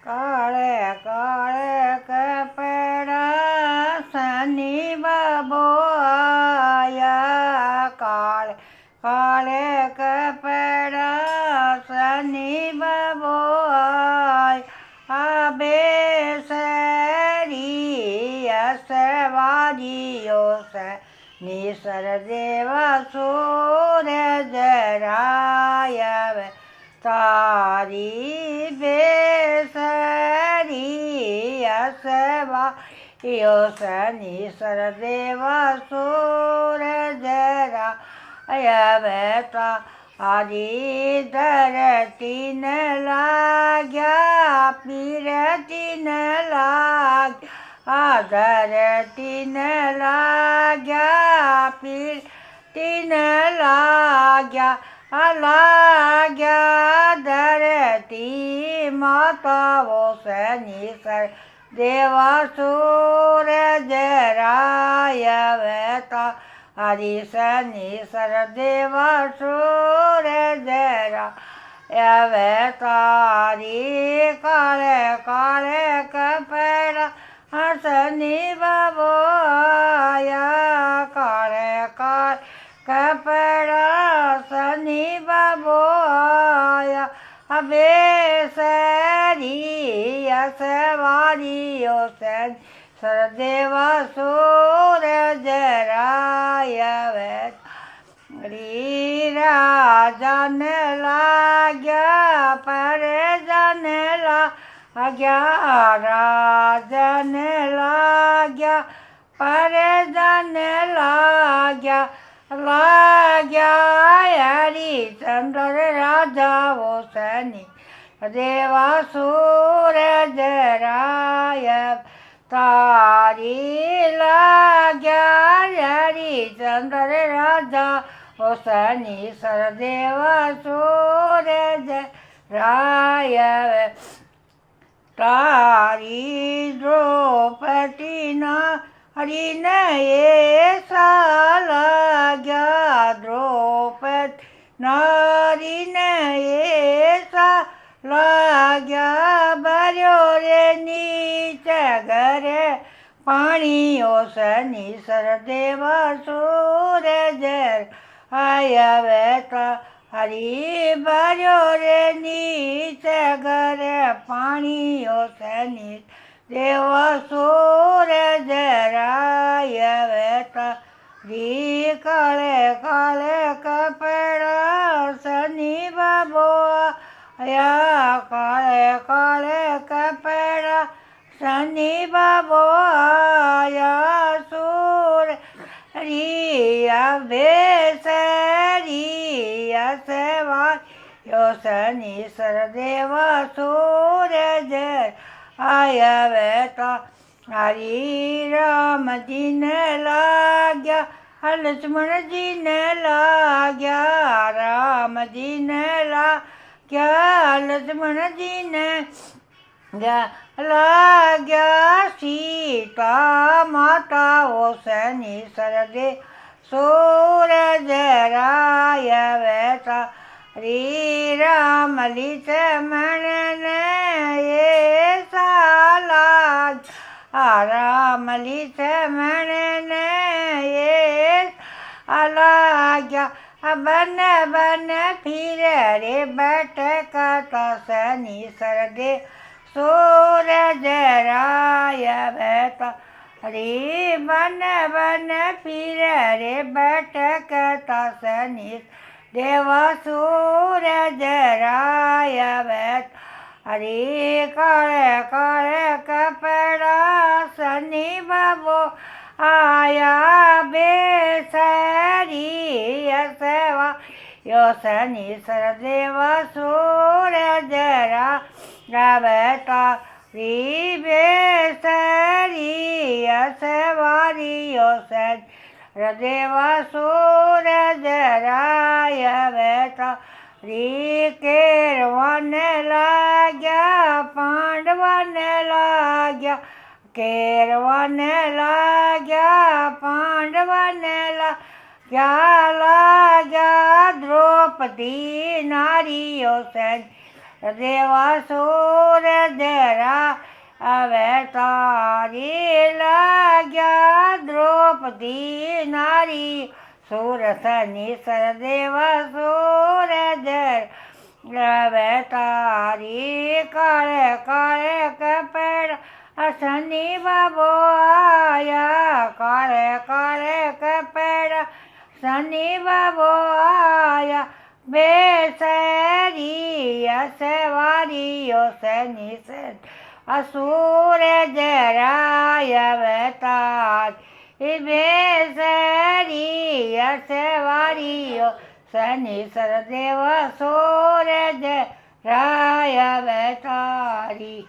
કાળે કાળે કપડા શનિ બાબો આયા કાળે કાળે કપડા શનિ બાબો આયા બેસરી અસવાજીઓ છે નિસર દેવા સૂરજ રાય તારી બેસરી અસવા યોસની સરદેવા સૂરજ રાયવતા આજી ધરતીને લાગ્યા પીરતીને લાગ્યા ધરતીને લાગ્યા પીરતીને લાગ્યા લાગ્યા ધરતી માતાઓ શનિ સર દેવા સૂરજ રાયવતા હરી શનિ સર દેવા સૂરજ રાયવતારી કાળે કાળે કપડા શનિ બાબો આયા કાળે કાળે કપડા શનિ બાબો આયા બેસરી અસવારીઓ સરદેવા સૂરજ રાયવતા રાજાને લાગ્યા પરજાને લાગ્યા રાજાને લાગ્યા પરજાને લાગ્યા લાગ્યા હરિચંદ્ર રાજાઓ શનિ દેવા સૂરજ રાય તારી લાગ્યા હરિચંદ્ર રાજા શનિ સરદેવા સૂરજ રાય તારી દ્રૌપદીના હરિને એસા લાગ્યા દ્રૌપદી નારીને એસા લાગ્યા ભર્યો રે નીચે ઘરે પાણીઓ શનિ સરદેવા સૂરજ આયવતા હરી ભર્યો રે નીચે ઘરે પાણીઓ શનિ દેવા સૂરજ રાયવતા રી કાળે કાળે કપડા શનિ બાબો આયા કાળે કાળે કપડા શનિ બાબો આયા સૂર રિયા બેસરી અસવા શનિ સરદેવા સૂરજ આયવતા હરી રામજીને લાગ્યા લક્ષ્મણજીને લાગ્યા રામજીને લાગ્યા લક્ષ્મણજીને લાગ્યા સીતા માતાઓ શનિ સરદે સૂરજ રાયવતા શ્રી રામ લક્ષ્મણને એસા લાગ્યા રામ લક્ષ્મણને એસા લાગ્યા બન બન ફિરે રે ભટકતા શનિ સરદે સૂરજ રાયવતા રે બન બન ફિરે રે ભટકતા શનિ દેવા સૂરજ રાયવતા હરે કાળે કાળે કપડા શનિ બાબો આયા બેસરી અસવા શનિ સરદેવા સૂરજ રાયવતા રી બેસરી અસવારીઓ સરદેવા સૂરજ રાયવતા રી કેરવાને લાગ્યા પાંડવાને લાગ્યા કેરવાને લાગ્યા પાંડવાને લાગ્યા દ્રૌપદી નારીઓ દેવાસુર ધરા અવતારી લાગ્યા દ્રૌપદી નારી સુરસની સરદેવાસુર ધર અવતારી કાળે કાળે કપડ શનિ બાબો આયા કાળે કાળે કપડ શનિ બાબો આયા બેસરી અસવારીઓ શનિ અસુર જરાય અવતાર બેસરી અસવારીઓ શનિ સરદેવ સૂરજ રાય અવતારી